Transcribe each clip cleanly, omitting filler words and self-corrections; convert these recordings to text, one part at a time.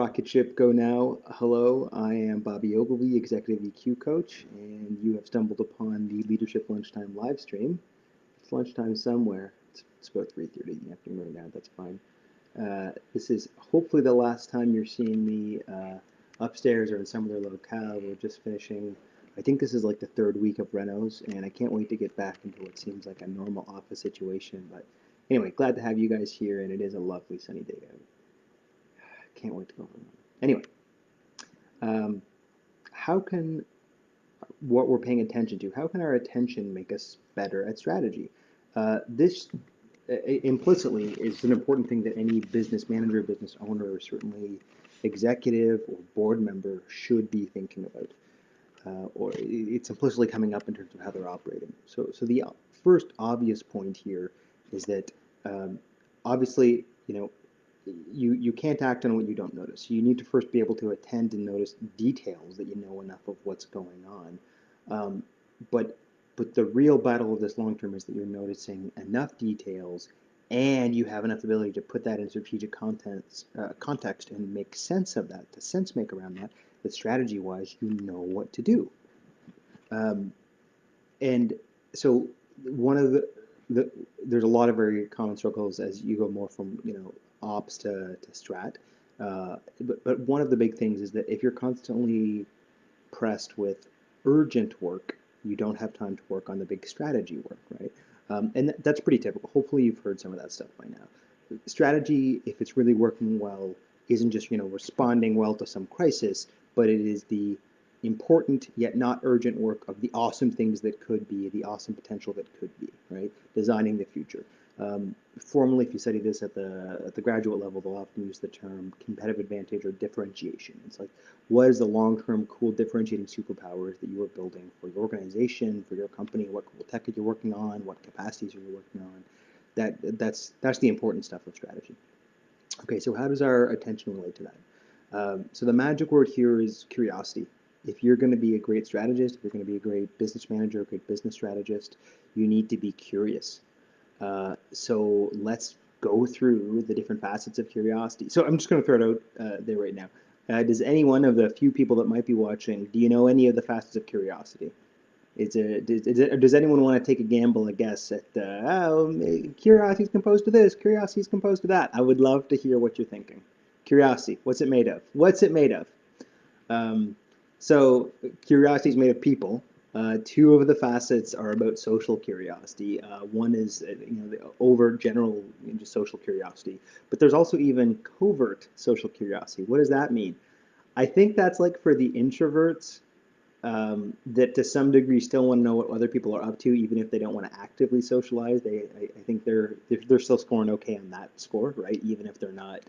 Rocket ship go now. Hello, I am Bobby Ogilvy, Executive EQ Coach, and you have stumbled upon the Leadership Lunchtime live stream. It's lunchtime somewhere. It's about 3:30 in the afternoon right now. That's fine. This is hopefully the last time you're seeing me upstairs or in some other locale. We're just finishing. I think this is like the third week of renos, and I can't wait to get back into what seems like a normal office situation. But anyway, glad to have you guys here, and it is a lovely sunny day out. Can't wait to go home. Anyway, um, how can what we're paying attention to, how can our attention make us better at strategy? This implicitly is an important thing that any business manager, business owner, or certainly executive or board member should be thinking about. Or it's implicitly coming up in terms of how they're operating. So the first obvious point here is that obviously, you can't act on what you don't notice. You need to first be able to attend and notice details that you know enough of what's going on. Um, but but the real battle of this long term is that you're noticing enough details and you have enough ability to put that in strategic context and make sense of that, to sense make around that, that strategy wise you know what to do. Um, and so one of the there's a lot of very common struggles as you go more from ops to strat. But one of the big things is that if you're constantly pressed with urgent work, you don't have time to work on the big strategy work, right? And that's pretty typical. Hopefully you've heard some of that stuff by now. Strategy, if it's really working well, isn't just responding well to some crisis, but it is the important yet not urgent work of the awesome things that could be, the awesome potential that could be, right? Designing the future. Formally, if you study this at the graduate level, they'll often use the term competitive advantage or differentiation. It's like, what is the long-term cool differentiating superpowers that you are building for your organization, for your company, what cool tech are you working on, what capacities are you working on? That's the important stuff of strategy. Okay, so how does our attention relate to that? So the magic word here is curiosity. If you're going to be a great strategist, if you're going to be a great business manager, a great business strategist, you need to be curious. So let's go through the different facets of curiosity. So I'm just going to throw it out there right now. Does any one of the few people that might be watching, do you know any of the facets of curiosity? Does anyone want to take a gamble, a guess at curiosity is composed of this, curiosity is composed of that? I would love to hear what you're thinking. Curiosity, what's it made of? What's it made of? Um, so curiosity is made of people. Two of the facets are about social curiosity. One is the overt, general, just social curiosity, but there's also even covert social curiosity. What does that mean? I think that's like for the introverts that to some degree still want to know what other people are up to, even if they don't want to actively socialize. I think they're still scoring okay on that score, right? Even if they're not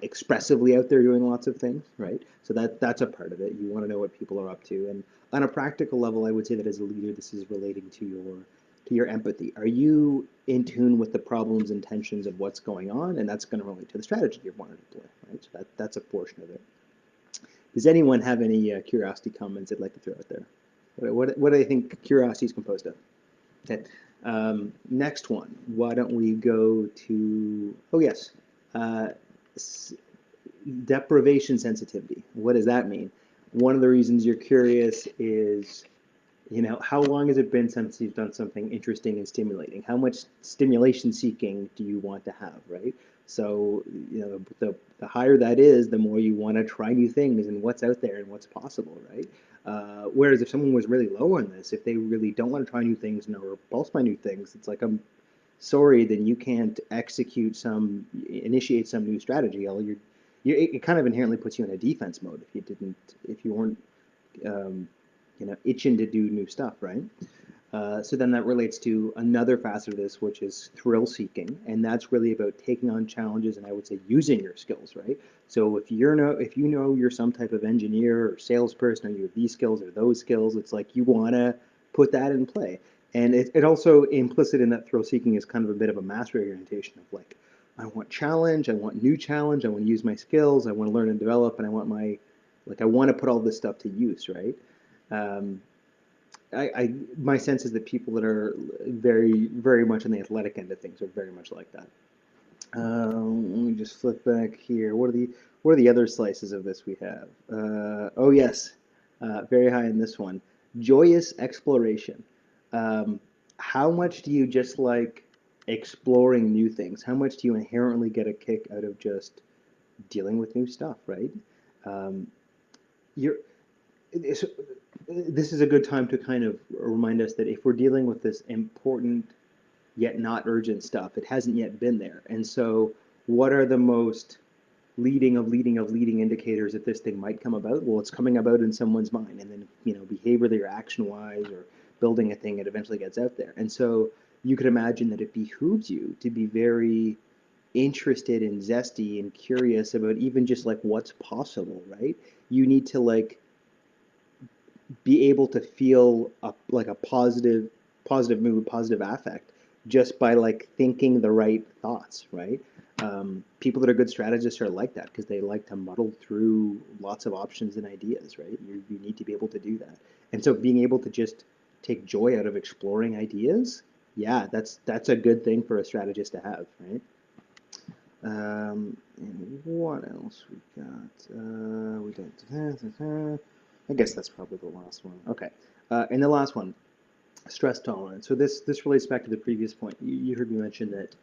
expressively out there doing lots of things, right? So that's a part of it. You want to know what people are up to, and on a practical level, I would say that as a leader, this is relating to your empathy. Are you in tune with the problems and tensions of what's going on, and that's going to relate to the strategy you want to deploy, right? So that's a portion of it. Does anyone have any curiosity comments they'd like to throw out there? What do you think curiosity is composed of? Okay. Next one. Why don't we go to? Oh yes, uh, deprivation sensitivity. What does that mean? One of the reasons you're curious is, how long has it been since you've done something interesting and stimulating? How much stimulation seeking do you want to have, right? So, the higher that is, the more you want to try new things and what's out there and what's possible, right? Whereas if someone was really low on this, if they really don't want to try new things and are repulsed by new things, it's like, I'm sorry, then you can't initiate some new strategy. It kind of inherently puts you in a defense mode if you weren't itching to do new stuff, right? So then that relates to another facet of this, which is thrill seeking, and that's really about taking on challenges and I would say using your skills, right? So if you know you're some type of engineer or salesperson, and you have these skills or those skills, it's like you want to put that in play. And it also implicit in that thrill seeking is kind of a bit of a mastery orientation of like, I want challenge, I want new challenge, I want to use my skills, I want to learn and develop, and I want to put all this stuff to use, right? Um, my sense is that people that are very, very much on the athletic end of things are very much like that. Let me just flip back here. What are the other slices of this we have? Oh yes, very high in this one. Joyous exploration. Um, how much do you just like exploring new things? How much do you inherently get a kick out of just dealing with new stuff, right? Um, you're, it's, this is a good time to kind of remind us that if we're dealing with this important yet not urgent stuff, it hasn't yet been there. And so, what are the most leading indicators that this thing might come about? Well, it's coming about in someone's mind, and then behaviorally or action wise or building a thing, it eventually gets out there. And so you could imagine that it behooves you to be very interested and zesty and curious about even just like what's possible, right? You need to like be able to feel like a positive mood, positive affect, just by like thinking the right thoughts, right? People that are good strategists are like that because they like to muddle through lots of options and ideas, right? You need to be able to do that. And so being able to just take joy out of exploring ideas, yeah, that's a good thing for a strategist to have, right? And what else we got? We got. I guess that's probably the last one. Okay. And the last one, stress tolerance. So this relates back to the previous point. You heard me mention that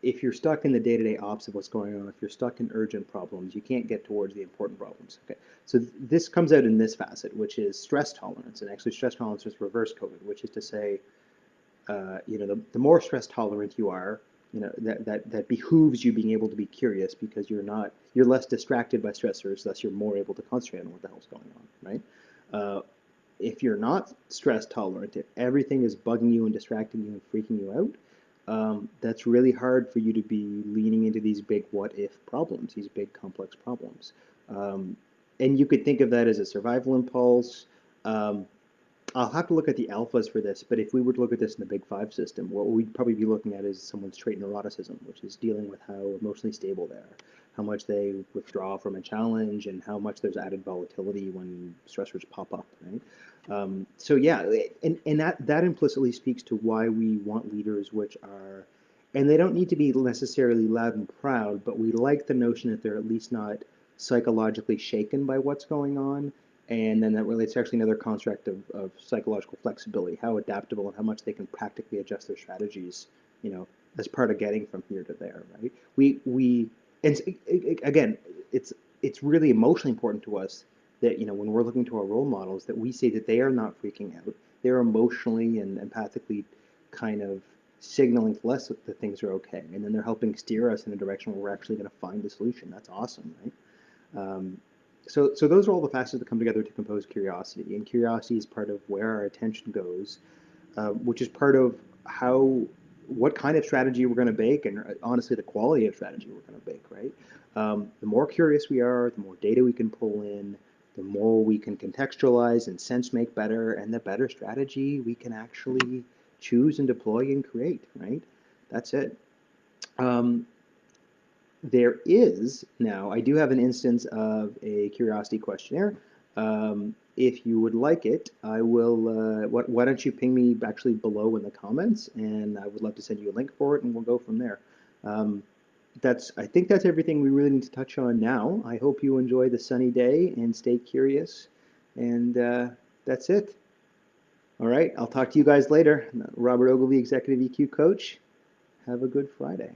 if you're stuck in the day-to-day ops of what's going on, if you're stuck in urgent problems, you can't get towards the important problems. Okay. So this comes out in this facet, which is stress tolerance, and actually stress tolerance is reverse coded, which is to say the more stress tolerant you are, that behooves you being able to be curious because you're less distracted by stressors, thus you're more able to concentrate on what the hell's going on, right? If you're not stress tolerant, if everything is bugging you and distracting you and freaking you out, that's really hard for you to be leaning into these big what if problems, these big complex problems. Um, and you could think of that as a survival impulse. Um, I'll have to look at the alphas for this, but if we were to look at this in the Big Five system, what we'd probably be looking at is someone's trait neuroticism, which is dealing with how emotionally stable they are, how much they withdraw from a challenge, and how much there's added volatility when stressors pop up, right? So yeah, and that implicitly speaks to why we want leaders which are, and they don't need to be necessarily loud and proud, but we like the notion that they're at least not psychologically shaken by what's going on, and then that relates to actually another construct of psychological flexibility, how adaptable and how much they can practically adjust their strategies, you know, as part of getting from here to there, right? And again, it's it's really emotionally important to us that, when we're looking to our role models, that we say that they are not freaking out. They're emotionally and empathically kind of signaling to us that things are okay, and then they're helping steer us in a direction where we're actually going to find a solution. That's awesome, right? Um, so those are all the facets that come together to compose curiosity, and curiosity is part of where our attention goes, which is part of how what kind of strategy we're going to bake, and honestly, the quality of strategy we're going to bake. Right? The more curious we are, the more data we can pull in, the more we can contextualize and sense make better, and the better strategy we can actually choose and deploy and create. Right? That's it. Um, there is now, I do have an instance of a curiosity questionnaire. If you would like it, I will, why don't you ping me actually below in the comments, and I would love to send you a link for it, and we'll go from there. Um, I think that's everything we really need to touch on now. I hope you enjoy the sunny day and stay curious, and that's it. All right, I'll talk to you guys later. Robert Ogilvie, Executive EQ Coach. Have a good Friday.